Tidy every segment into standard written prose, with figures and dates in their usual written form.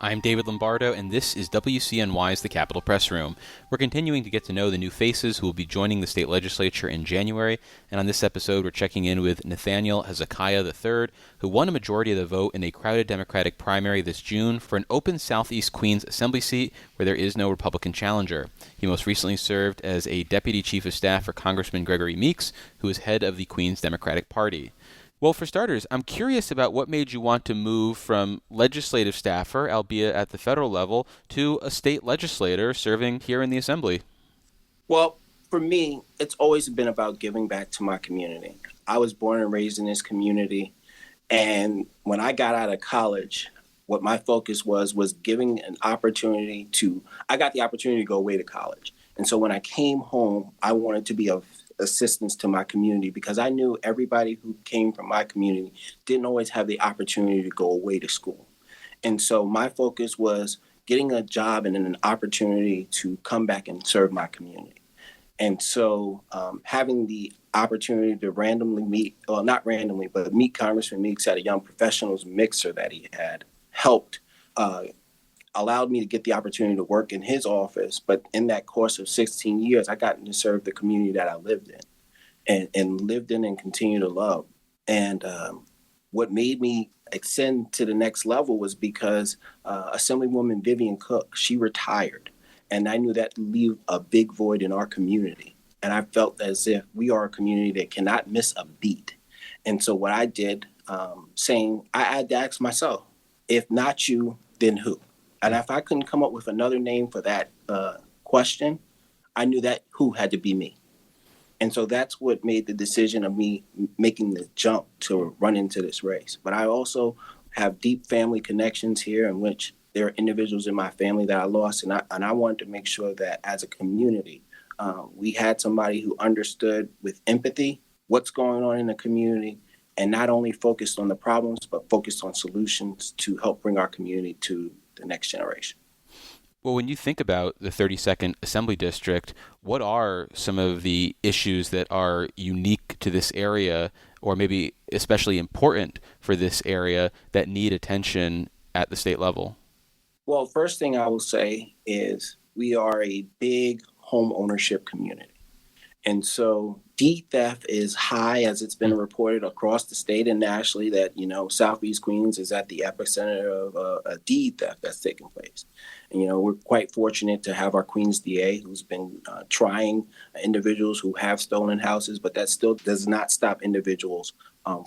I'm David Lombardo, and this is WCNY's The Capitol Press Room. We're continuing to get to know the new faces who will be joining the state legislature in January, and on this episode we're checking in with Nathaniel Hezekiah III, who won a majority of the vote in a crowded Democratic primary this June for an open Southeast Queens Assembly seat where there is no Republican challenger. He most recently served as a Deputy Chief of Staff for Congressman Gregory Meeks, who is head of the Queens Democratic Party. Well, for starters, I'm curious about what made you want to move from legislative staffer, albeit at the federal level, to a state legislator serving here in the Assembly. Well, for me, it's always been about giving back to my community. I was born and raised in this community, and when I got out of college, what my focus was giving an opportunity I got the opportunity to go away to college. And so when I came home, I wanted to be of assistance to my community because I knew everybody who came from my community didn't always have the opportunity to go away to school. And so my focus was getting a job and an opportunity to come back and serve my community. And so having the opportunity to meet Congressman Meeks at a Young Professionals mixer that he had helped allowed me to get the opportunity to work in his office. But in that course of 16 years, I got to serve the community that I lived in and lived in and continue to love. And what made me ascend to the next level was because Assemblywoman Vivian Cook, she retired. And I knew that leave a big void in our community. And I felt as if we are a community that cannot miss a beat. And so what I did, I had to ask myself, if not you, then who? And if I couldn't come up with another name for that question, I knew that who had to be me. And so that's what made the decision of me making the jump to run into this race. But I also have deep family connections here in which there are individuals in my family that I lost. And I wanted to make sure that as a community, we had somebody who understood with empathy what's going on in the community and not only focused on the problems, but focused on solutions to help bring our community to the next generation. Well, when you think about the 32nd Assembly District, what are some of the issues that are unique to this area or maybe especially important for this area that need attention at the state level? Well, first thing I will say is we are a big home ownership community. And so deed theft is high, as it's been reported across the state and nationally that, Southeast Queens is at the epicenter of a deed theft that's taking place. And, we're quite fortunate to have our Queens DA who's been trying individuals who have stolen houses, but that still does not stop individuals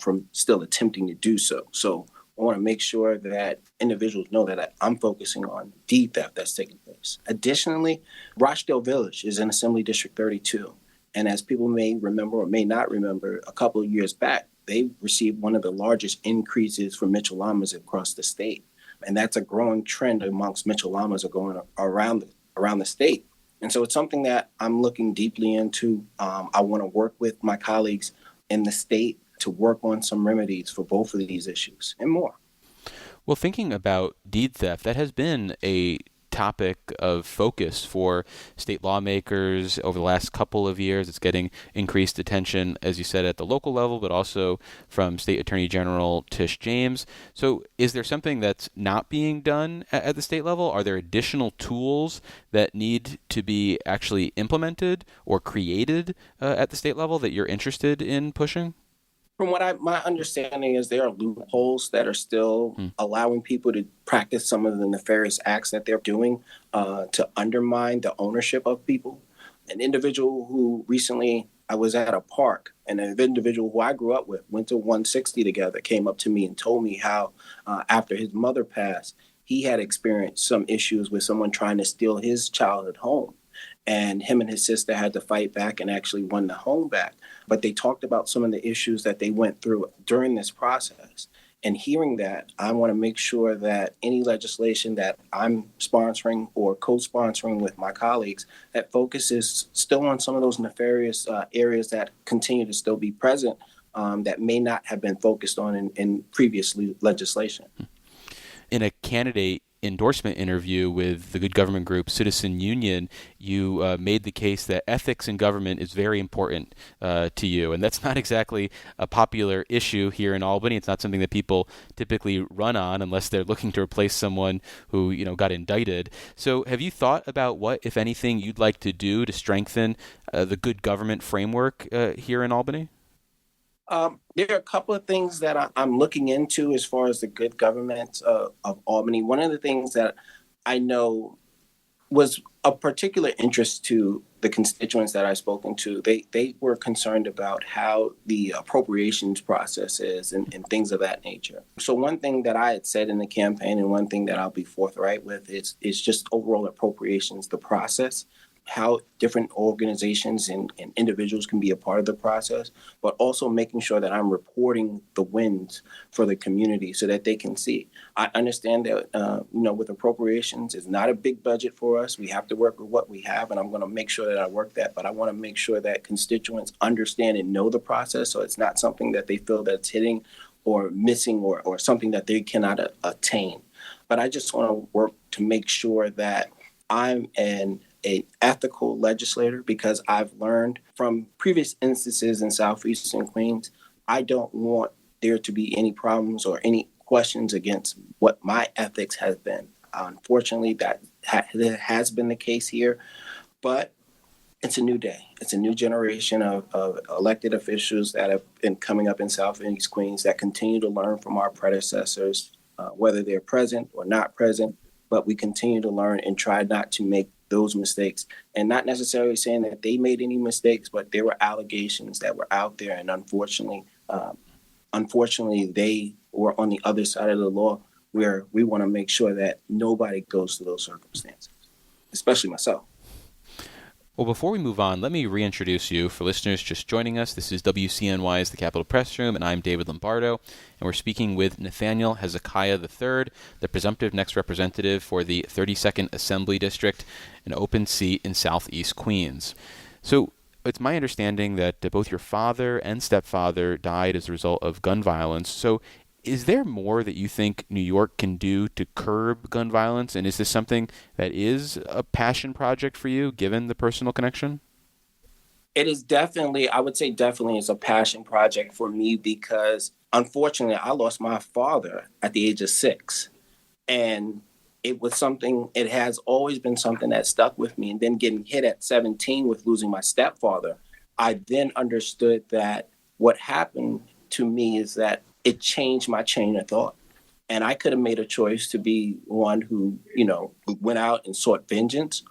from still attempting to do so. So I want to make sure that individuals know that I'm focusing on deed theft that's taking place. Additionally, Rochdale Village is in Assembly District 32. And as people may remember or may not remember, a couple of years back, they received one of the largest increases for Mitchell llamas across the state. And that's a growing trend amongst Mitchell llamas going around the state. And so it's something that I'm looking deeply into. I want to work with my colleagues in the state to work on some remedies for both of these issues and more. Well, thinking about deed theft, that has been a topic of focus for state lawmakers over the last couple of years. It's getting increased attention, as you said, at the local level, but also from State Attorney General Tish James. So is there something that's not being done at the state level? Are there additional tools that need to be actually implemented or created at the state level that you're interested in pushing? From what my understanding is there are loopholes that are still allowing people to practice some of the nefarious acts that they're doing to undermine the ownership of people. An individual who recently, I was at a park, and an individual who I grew up with, went to 160 together, came up to me and told me how after his mother passed, he had experienced some issues with someone trying to steal his childhood home. And him and his sister had to fight back and actually won the home back. But they talked about some of the issues that they went through during this process. And hearing that, I want to make sure that any legislation that I'm sponsoring or co-sponsoring with my colleagues that focuses still on some of those nefarious areas that continue to still be present that may not have been focused on in previous legislation. In a candidate endorsement interview with the good government group Citizen Union, you made the case that ethics in government is very important to you. And that's not exactly a popular issue here in Albany. It's not something that people typically run on unless they're looking to replace someone who, got indicted. So have you thought about what, if anything, you'd like to do to strengthen the good government framework here in Albany? There are a couple of things that I'm looking into as far as the good government of Albany. One of the things that I know was of particular interest to the constituents that I've spoken to. They were concerned about how the appropriations process is and things of that nature. So one thing that I had said in the campaign, and one thing that I'll be forthright with, is just overall appropriations, the process, how different organizations and individuals can be a part of the process, but also making sure that I'm reporting the wins for the community so that they can see. I understand that, with appropriations, it's not a big budget for us. We have to work with what we have, and I'm going to make sure that I work that, but I want to make sure that constituents understand and know the process so it's not something that they feel that's hitting or missing or something that they cannot attain. But I just want to work to make sure that I'm an ethical legislator, because I've learned from previous instances in Southeastern Queens, I don't want there to be any problems or any questions against what my ethics has been. Unfortunately, that has been the case here, but it's a new day. It's a new generation of elected officials that have been coming up in Southeast Queens that continue to learn from our predecessors, whether they're present or not present, but we continue to learn and try not to make those mistakes, and not necessarily saying that they made any mistakes, but there were allegations that were out there, and unfortunately, they were on the other side of the law, where we want to make sure that nobody goes through those circumstances, especially myself. Well, before we move on, let me reintroduce you. For listeners just joining us, this is WCNY's The Capitol Press Room, and I'm David Lombardo, and we're speaking with Nathaniel Hezekiah III, the presumptive next representative for the 32nd Assembly District, an open seat in Southeast Queens. So it's my understanding that both your father and stepfather died as a result of gun violence. So is there more that you think New York can do to curb gun violence? And is this something that is a passion project for you, given the personal connection? It is definitely, I would say definitely is a passion project for me, because unfortunately I lost my father at the age of 6. And it has always been something that stuck with me. And then getting hit at 17 with losing my stepfather, I then understood that what happened to me is that it changed my chain of thought. And I could have made a choice to be one who, went out and sought vengeance,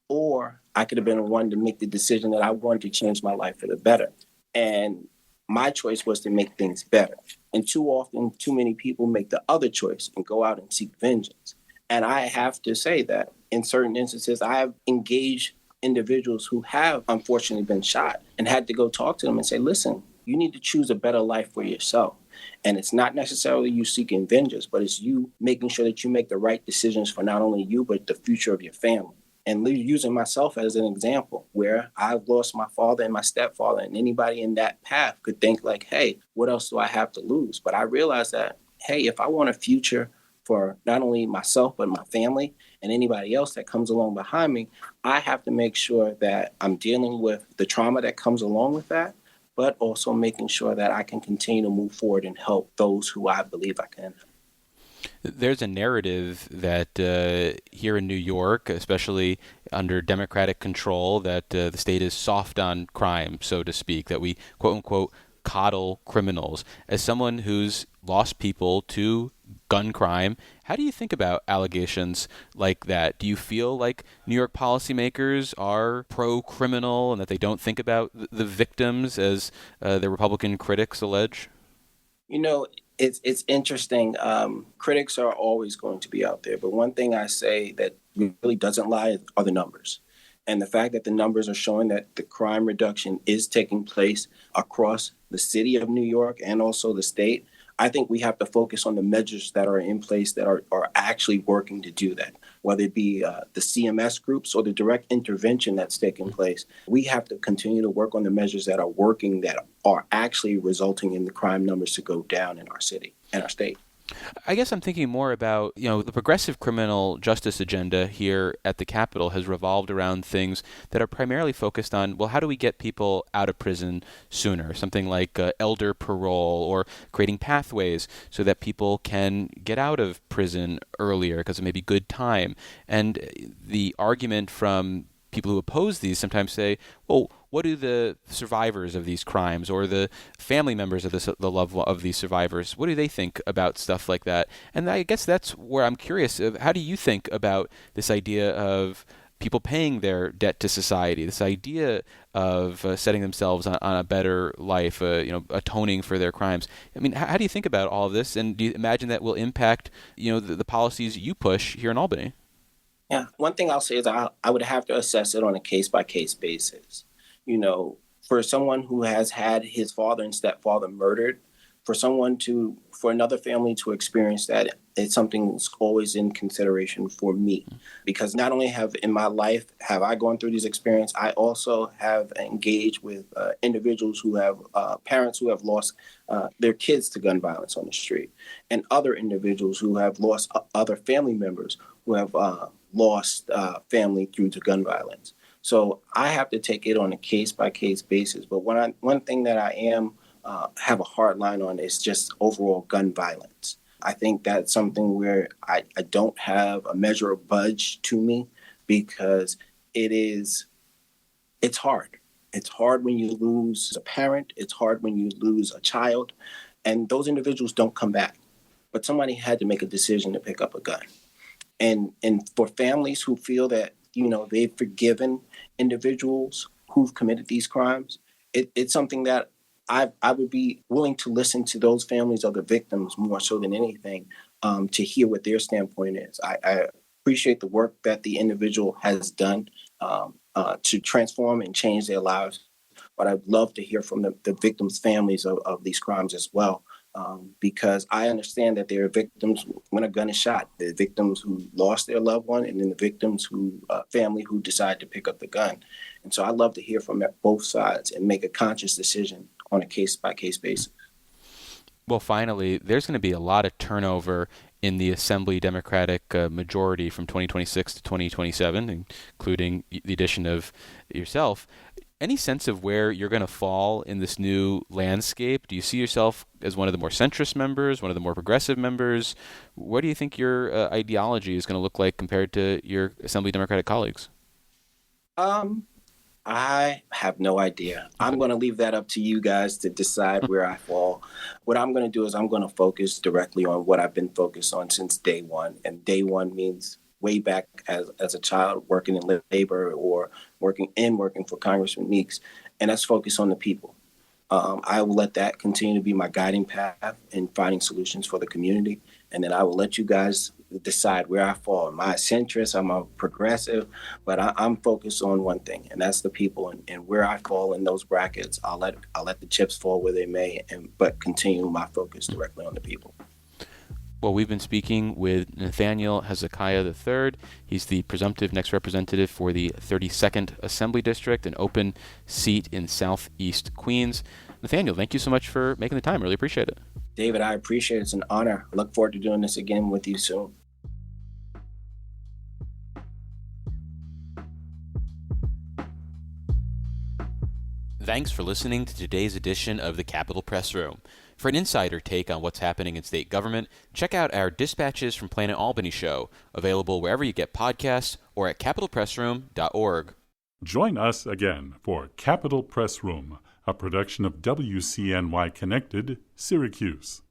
or I could have been one to make the decision that I wanted to change my life for the better. And my choice was to make things better. And too often, too many people make the other choice and go out and seek vengeance. And I have to say that in certain instances, I have engaged individuals who have unfortunately been shot and had to go talk to them and say, listen, you need to choose a better life for yourself. And it's not necessarily you seeking vengeance, but it's you making sure that you make the right decisions for not only you, but the future of your family. And using myself as an example, where I've lost my father and my stepfather, and anybody in that path could think like, hey, what else do I have to lose? But I realized that, hey, if I want a future for not only myself, but my family and anybody else that comes along behind me, I have to make sure that I'm dealing with the trauma that comes along with that, but also making sure that I can continue to move forward and help those who I believe I can. There's a narrative that here in New York, especially under Democratic control, that the state is soft on crime, so to speak, that we, quote unquote, coddle criminals. As someone who's lost people to gun crime, how do you think about allegations like that? Do you feel like New York policymakers are pro-criminal and that they don't think about the victims, as the Republican critics allege? It's interesting. Critics are always going to be out there. But one thing I say that really doesn't lie are the numbers. And the fact that the numbers are showing that the crime reduction is taking place across the city of New York and also the state, I think we have to focus on the measures that are in place that are actually working to do that, whether it be the CMS groups or the direct intervention that's taking place. We have to continue to work on the measures that are working, that are actually resulting in the crime numbers to go down in our city and our state. I guess I'm thinking more about, the progressive criminal justice agenda here at the Capitol has revolved around things that are primarily focused on, well, how do we get people out of prison sooner? Something like elder parole or creating pathways so that people can get out of prison earlier because it may be good time. And the argument from people who oppose these sometimes say, well, what do the survivors of these crimes or the family members of the loved one of these survivors, what do they think about stuff like that? And I guess that's where I'm curious of, how do you think about this idea of people paying their debt to society, this idea of setting themselves on a better life, atoning for their crimes? I mean, how do you think about all of this? And do you imagine that will impact, the policies you push here in Albany? Yeah. One thing I'll say is I would have to assess it on a case by case basis. For someone who has had his father and stepfather murdered, for another family to experience that, it's something that's always in consideration for me. Because not only in my life have I gone through this experience, I also have engaged with individuals who have parents who have lost their kids to gun violence on the street, and other individuals who have lost other family members who have lost family through to gun violence. So I have to take it on a case by case basis. But one thing that I am have a hard line on is just overall gun violence. I think that's something where I don't have a measure of budge to me, because it's hard. It's hard when you lose a parent. It's hard when you lose a child, and those individuals don't come back. But somebody had to make a decision to pick up a gun. And for families who feel that, they've forgiven individuals who've committed these crimes, it's something that I would be willing to listen to those families of the victims more so than anything, to hear what their standpoint is. I appreciate the work that the individual has done to transform and change their lives, but I'd love to hear from the victims' families of these crimes as well. Because I understand that there are victims when a gun is shot, the victims who lost their loved one, and then the victims family who decide to pick up the gun. And so I'd love to hear from both sides and make a conscious decision on a case by case basis. Well, finally, there's going to be a lot of turnover in the Assembly Democratic majority from 2026 to 2027, including the addition of yourself. Any sense of where you're going to fall in this new landscape? Do you see yourself as one of the more centrist members, one of the more progressive members? What do you think your ideology is going to look like compared to your Assembly Democratic colleagues? I have no idea. I'm going to leave that up to you guys to decide where I fall. What I'm going to do is I'm going to focus directly on what I've been focused on since day one. And day one means way back as a child working in labor or working for Congressman Meeks. And that's focus on the people. I will let that continue to be my guiding path in finding solutions for the community. And then I will let you guys decide where I fall. Am I a centrist? I'm a progressive? But I'm focused on one thing, and that's the people. And where I fall in those brackets, I'll let the chips fall where they may, but continue my focus directly on the people. Well, we've been speaking with Nathaniel Hezekiah III. He's the presumptive next representative for the 32nd Assembly District, an open seat in Southeast Queens. Nathaniel, thank you so much for making the time. Really appreciate it. David, I appreciate it. It's an honor. I look forward to doing this again with you soon. Thanks for listening to today's edition of the Capitol Press Room. For an insider take on what's happening in state government, check out our Dispatches from Planet Albany show, available wherever you get podcasts or at capitolpressroom.org. Join us again for Capitol Press Room, a production of WCNY Connected, Syracuse.